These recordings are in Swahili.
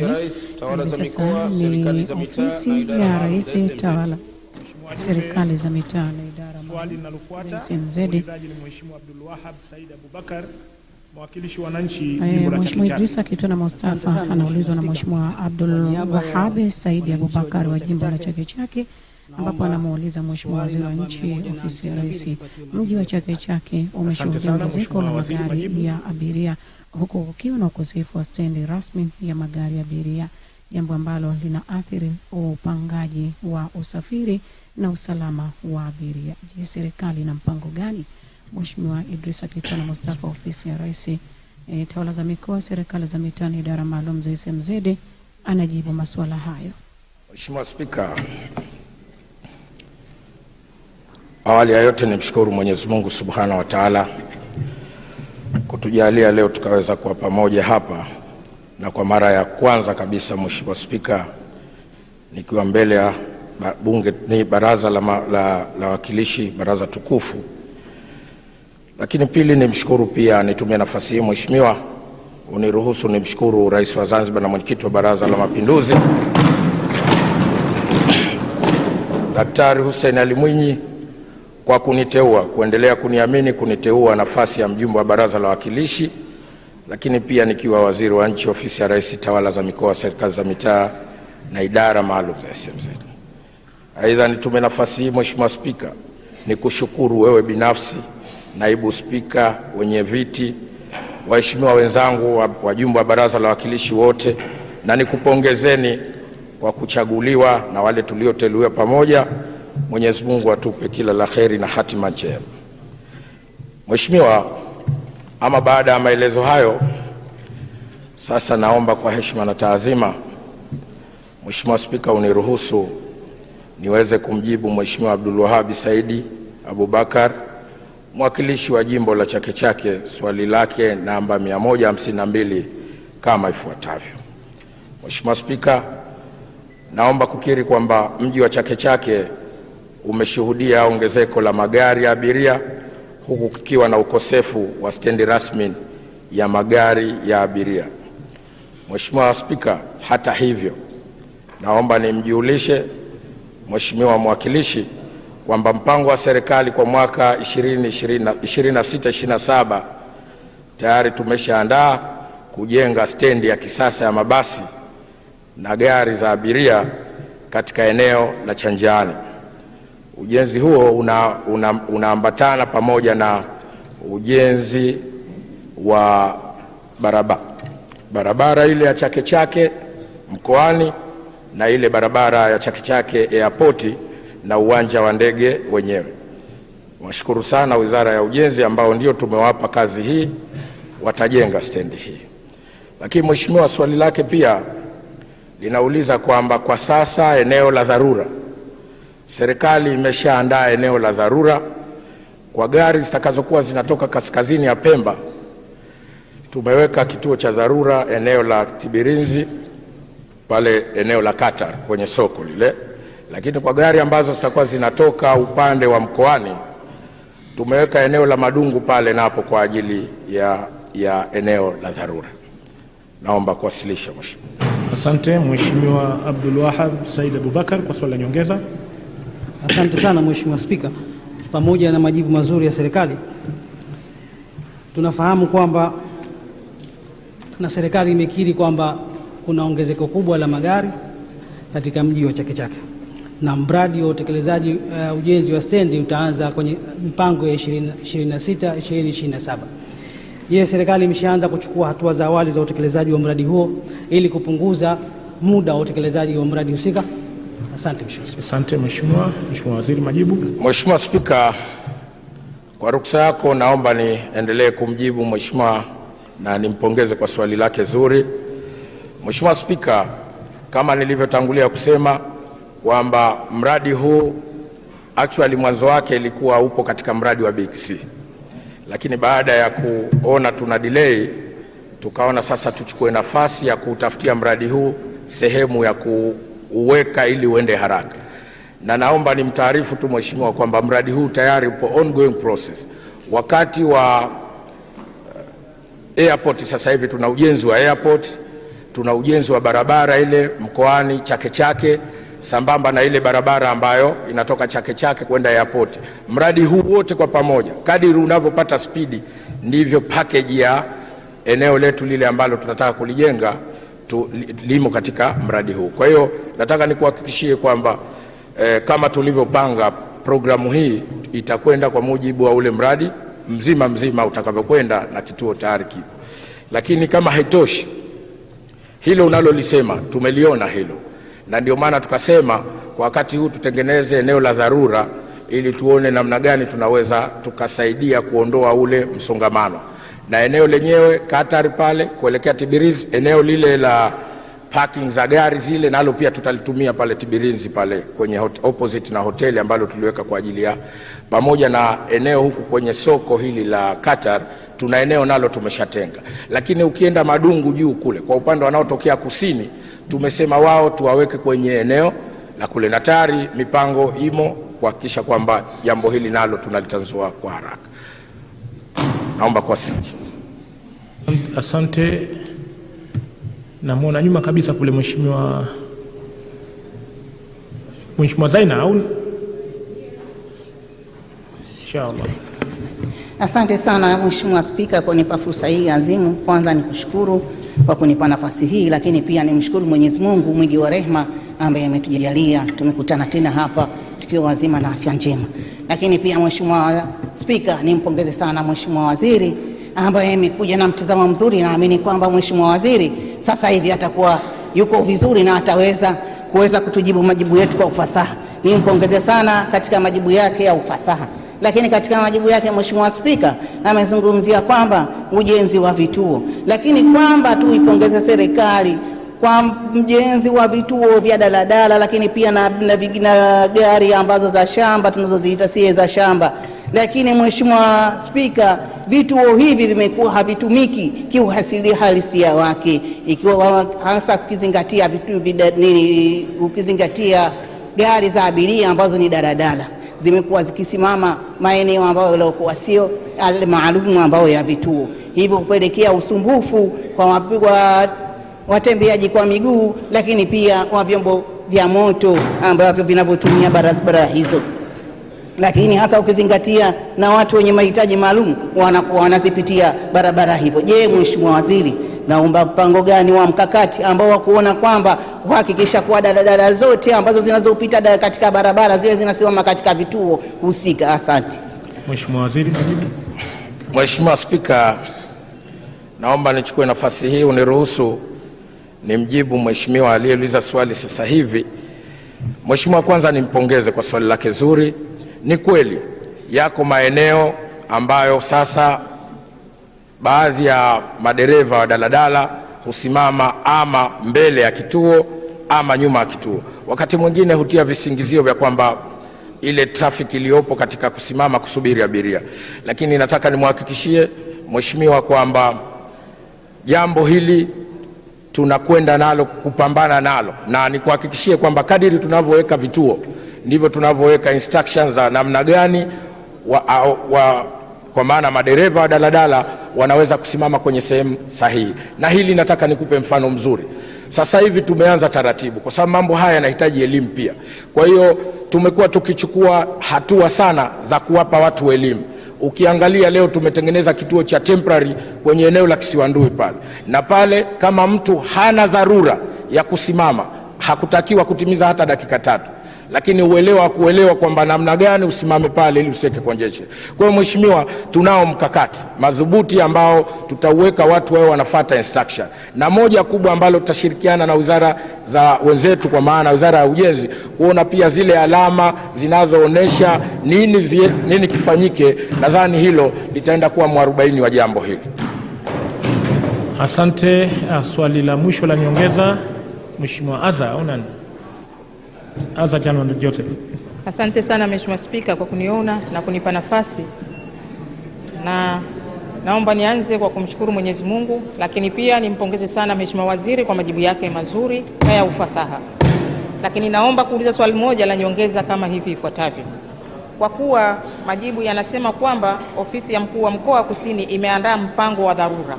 Sasa ni ofisi ya Rais Tawala Serikali za Mitaa na Idara Maalum SMZ. Mheshimiwa Abdul Wahab Said Abubakar, mwakilishi wananchi jimbo la Mheshimiwa Idrisa Kitwana Mustafa anaulizwa na Mheshimiwa Abdul Wahab Said Abubakar wa jimbo la Chake Chake, ambapo anamuuliza Mheshimiwa Waziri wa Nchi Ofisi ya Rais, mji wa Chake Chake umeshuhudia ongezeko la magari ya abiria huku kukiwa na ukosefu wa stendi rasmi ya magari ya abiria, jambo ambalo linaathiri upangaji wa usafiri na usalama wa abiria. Je, serikali ina mpango gani? Mheshimiwa Idrisa Kitwana Mustafa, Ofisi ya Rais, Tawala za Mikoa, Serikali za Mitaa na Idara Maalum za SMZ, anajibu masuala hayo. Mheshimiwa Spika, awali ya yote nimshukuru Mwenyezi Mungu Subhanahu wa Ta'ala kutujalia leo tukaweza kuwa pamoja hapa, na kwa mara ya kwanza kabisa Mheshimiwa Spika, nikiwa mbele ya bunge ni baraza la wakilishi, baraza tukufu. Lakini pili nimshukuru pia, nitumie nafasi hii Mheshimiwa uniruhusu nimshukuru Rais wa Zanzibar na mwenyekiti wa Baraza la Mapinduzi Daktari Hussein Ali Mwinyi kwa kuniteua, kuendelea kuniamini, kuniteua nafasi ya mjumbe wa Baraza la Wakilishi, lakini pia nikiwa Waziri wa Nchi Ofisi ya Rais Tawala za Mikoa, Serikali za Mitaa na Idara Maalum za SMZ. Aidha nitumie nafasi hii Mheshimiwa Spika nikushukuru wewe binafsi, Naibu Spika, wenye viti, waheshimiwa wenzangu wajumbe wa Baraza la Wakilishi wote, na nikupongezeni kwa kuchaguliwa na wale tulioteuliwa pamoja. Mwenyezi Mungu atupe kila la kheri na hatima njema. Mheshimiwa, ama baada ya maelezo hayo, sasa naomba kwa heshima na taazima Mheshimiwa Spika uniruhusu niweze kumjibu Mheshimiwa Abdul Wahab Said Abubakar, mwakilishi wa jimbo la Chake Chake, swali lake namba 152 kama ifuatavyo. Mheshimiwa Spika, naomba kukiri kwamba mji wa Chake Chake umeshuhudia ongezeko la magari ya abiria huku kukiwa na ukosefu wa stendi rasmi ya magari ya abiria. Mheshimiwa Spika, hata hivyo naomba nimjulishe Mheshimiwa mwakilishi kwamba mpango wa serikali kwa mwaka 2026-27 tayari tumeshaandaa kujenga stendi ya kisasa ya mabasi na gari za abiria katika eneo la Chanjani. Ujenzi huo unaambatana pamoja na ujenzi wa barabara ile ya Chake Chake mkoani na ile barabara ya Chake Chake airport na uwanja wa ndege wenyewe. Washukuru sana Wizara ya Ujenzi ambao ndio tumewapa kazi hii, watajenga stendi hii. Lakini Mheshimiwa, swali lake pia linauliza kwamba kwa sasa eneo la dharura, serikali imeshaandaa eneo la dharura kwa gari zitakazokuwa zinatoka kaskazini ya Pemba. Tumeweka kituo cha dharura eneo la Tibirinzi pale eneo la Qatar kwenye soko lile, lakini kwa gari ambazo zitakuwa zinatoka upande wa mkoani tumeweka eneo la Madungu pale napo kwa ajili ya eneo la dharura. Naomba kuwasilisha Mheshimiwa. Asante Mheshimiwa Abdul Wahab Said Abubakar kwa swali la nyongeza. Asante sana Mheshimiwa Spika, pamoja na majibu mazuri ya serikali, tunafahamu kwamba na serikali imekiri kwamba kuna ongezeko kubwa la magari katika mji wa Chake Chake, na mradi wa utekelezaji ujenzi wa stendi utaanza kwenye mipango ya 2026-2027. Je, serikali imeshaanza kuchukua hatua za awali za utekelezaji wa mradi huo ili kupunguza muda wa utekelezaji wa mradi husika? Asante Mheshimiwa. Asante Mheshimiwa. Mheshimiwa Waziri, majibu. Mheshimiwa Spika, kwa ruksa yako naomba niendelee kumjibu Mheshimiwa na nimpongeze kwa swali lake zuri. Mheshimiwa Spika, kama nilivyotangulia kusema kwamba mradi huu actually mwanzo wake ilikuwa upo katika mradi wa BKC, lakini baada ya kuona tuna delay tukaona sasa tuchukue nafasi ya kutafutia mradi huu sehemu ya kuweka ili uende haraka. Na naomba nimtaarifu tu Mheshimiwa kwamba mradi huu tayari upo ongoing process. Wakati wa airport sasa hivi tuna ujenzi wa airport, tuna ujenzi wa barabara ile mkoani Chake Chake sambamba na ile barabara ambayo inatoka Chake Chake kwenda airport. Mradi huu wote kwa pamoja, kadiri unavyopata spidi ndivyo package ya eneo letu lile ambalo tunataka kulijenga limo katika mradi huu. Kwa hiyo nataka nikuhakikishie kwamba kama tulivyopanga, programu hii itakwenda kwa mujibu wa ule mradi mzima utakavyokwenda, na kituo tayari kipo. Lakini kama haitoshi, hilo unalolisema tumeliona hilo, na ndio maana tukasema kwa wakati huu tutengeneze eneo la dharura ili tuone namna gani tunaweza tukasaidia kuondoa ule msongamano. Na eneo lenyewe Qatar pale kuelekea Tibirizi, eneo lile la parking za gari zile nalo pia tutalitumia pale Tibirizi pale kwenye opposite na hoteli ambalo tuliweka kwa ajili ya, pamoja na eneo huku kwenye soko hili la Qatar tuna eneo nalo tumeshatenga. Lakini ukienda Madungu juu kule kwa upande wanaotokea kusini, tumesema wao tuwaweke kwenye eneo la kule, na tayari mipango imo kuhakikisha kwamba jambo hili nalo tunalitanzua kwa haraka. Naomba kwa sisi. Asante. Namuona nyuma kabisa kule Mheshimiwa Zaina au inshallah. Asante sana Mheshimiwa Spika kwa kunipa fursa hii adhimu. Kwanza nikushukuru kwa kunipa nafasi hii, lakini pia nimshukuru Mwenyezi Mungu mwingi wa rehema ambaye ametujalia tumekutana tena hapa tukiwa wazima na afya njema. Lakini pia Mheshimiwa Spika, nimpongeze sana Mheshimiwa Waziri ambaye amekuja na mtazamo mzuri. Naamini kwamba Mheshimiwa Waziri sasa hivi atakuwa yuko vizuri na ataweza kutujibu majibu yetu kwa ufasaha. Nimpongeze sana katika majibu yake ya ufasaha. Lakini katika majibu yake Mheshimiwa Spika amezungumzia kwamba ujenzi wa vituo, lakini kwamba tuipongeze serikali kwa ujenzi wa vituo vya daladala, lakini pia na gari ambazo za shamba tunazoziita sie za shamba. Lakini Mheshimiwa Spika, vituo hivi vimekuwa havitumiki kiuhalisia wake, ikiwa hasa ukizingatia gari za abiria ambazo ni daladala zimekuwa zikisimama maeneo ambayo yalikuwa sio maalum ambayo ya vituo, hivyo kupelekea usumbufu kwa watembeaji kwa miguu, lakini pia wa vyombo vya moto ambavyo vinavyotumia barabara hizo. Lakini hasa ukizingatia na watu wenye mahitaji maalum wanakuwa wanazipitia barabara hivyo. Je, Mheshimiwa Waziri, naomba mpango gani wa mkakati ambao wa kuona kwamba kuhakikisha kwa daladala zote ambazo zinazopita katika barabara ziwe zinasimama katika vituo husika? Asante. Mheshimiwa Waziri. Mheshimiwa Spika, naomba nichukue nafasi hii uniruhusu nimjibu mheshimiwa aliyeuliza swali sasa hivi. Mheshimiwa, kwanza nimpongeze kwa swali lake zuri. Ni kweli yako maeneo ambayo sasa baadhi ya madereva wa daladala husimama ama mbele ya kituo ama nyuma ya kituo. Wakati mwingine hutia visingizio vya kwamba ile trafiki iliyopo katika kusimama kusubiri abiria. Lakini nataka nimhakikishie mheshimiwa kwamba jambo hili tunakwenda nalo kupambana nalo, na nikuhakikishie kwamba kadiri tunavyoweka vituo ndivyo tunavyoweka instructions za namna gani kwa maana madereva wa daladala wanaweza kusimama kwenye sehemu sahihi. Na hili nataka nikupe mfano mzuri. Sasa hivi tumeanza taratibu kwa sababu mambo haya yanahitaji elimu pia. Kwa hiyo tumekuwa tukichukua hatua sana za kuwapa watu elimu. Ukiangalia leo tumetengeneza kituo cha temporary kwenye eneo la Kisiwandui pale. Na pale kama mtu hana dharura ya kusimama, hakutakiwa kutimiza hata dakika 3. Lakini kuelewa kwamba namna gani usimame pale ili usiweke congestion. Kwa hiyo mheshimiwa, tunao mkakati madhubuti ambao tutauweka watu wao wanafuata instruction. Na moja kubwa ambalo tutashirikiana na wizara za wenzetu kwa maana wizara ya ujenzi kuona pia zile alama zinazoonesha nini kifanyike. Nadhani hilo litaenda kuwa mwarobaini wa jambo hili. Asante. Swali la mwisho la nyongeza Mheshimiwa Aza au nani? Joseph. Asante sana Mheshimiwa Spika kwa kuniona na kunipa nafasi. Na naomba nianze kwa kumshukuru Mwenyezi Mungu, lakini pia nimpongeze sana Mheshimiwa Waziri kwa majibu yake mazuri na ya ufasaha. Lakini naomba kuuliza swali moja la nyongeza kama hivi ifuatavyo. Kwa kuwa majibu yanasema kwamba ofisi ya mkuu wa mkoa wa Kusini imeandaa mpango wa dharura.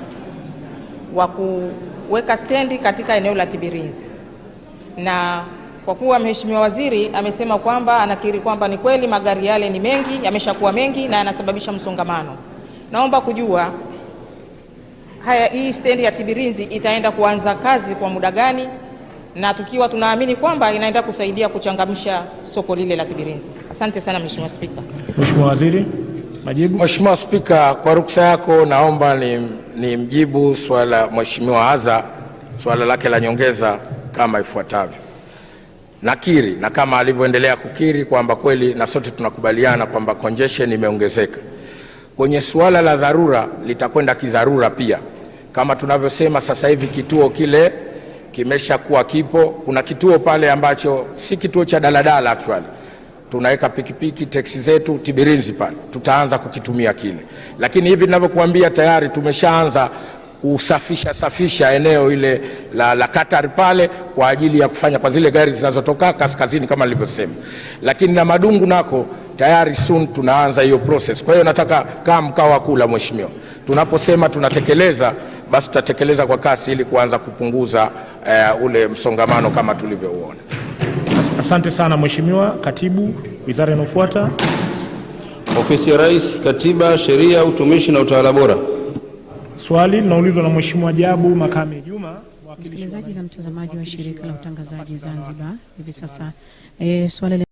wa kuweka stendi katika eneo la Tibirinzi, na kwa kuwa Mheshimiwa Waziri amesema kwamba anakiri kwamba ni kweli magari yale ni mengi, yameshakuwa mengi na yanasababisha msongamano, naomba kujua hii stendi ya Tibirinzi itaenda kuanza kazi kwa muda gani, na tukiwa tunaamini kwamba inaenda kusaidia kuchangamsha soko lile la Tibirinzi. Asante sana Mheshimiwa Spika. Mheshimiwa Waziri, majibu. Mheshimiwa Spika, kwa ruksa yako naomba ni mjibu swala Mheshimiwa Aza swala lake la nyongeza kama ifuatavyo. Nakiri na kama alivyoendelea kukiri kwamba kweli na sote tunakubaliana kwamba congestion imeongezeka. Kwenye suala la dharura litakwenda kidharura pia. Kama tunavyosema sasa hivi kituo kile kimeshakuwa kipo. Kuna kituo pale ambacho si kituo cha daladala actually. Tunaweka pikipiki teksi zetu Tibirinzi pale. Tutaanza kukitumia kile. Lakini hivi ninavyokuambia tayari tumeshaanza kusafisha eneo ile la Qatar pale kwa ajili ya kufanya kwa zile gari zinazotoka kaskazini kama nilivyosema. Lakini na Madungu nako tayari soon tunaanza hiyo process. Kwa hiyo nataka kama mkao wa kula Mheshimiwa, tunaposema tunatekeleza basi tutatekeleza kwa kasi ili kuanza kupunguza ule msongamano kama tulivyouona. Asante sana Mheshimiwa. Katibu, wizara inayofuata. Ofisi ya Rais, Katiba, Sheria, Utumishi na Utawala Bora. Swali linaulizwa na Mheshimiwa Jabu Makame Juma. Msikilizaji na mtazamaji wa shirika la utangazaji Zanzibar, hivi sasa swali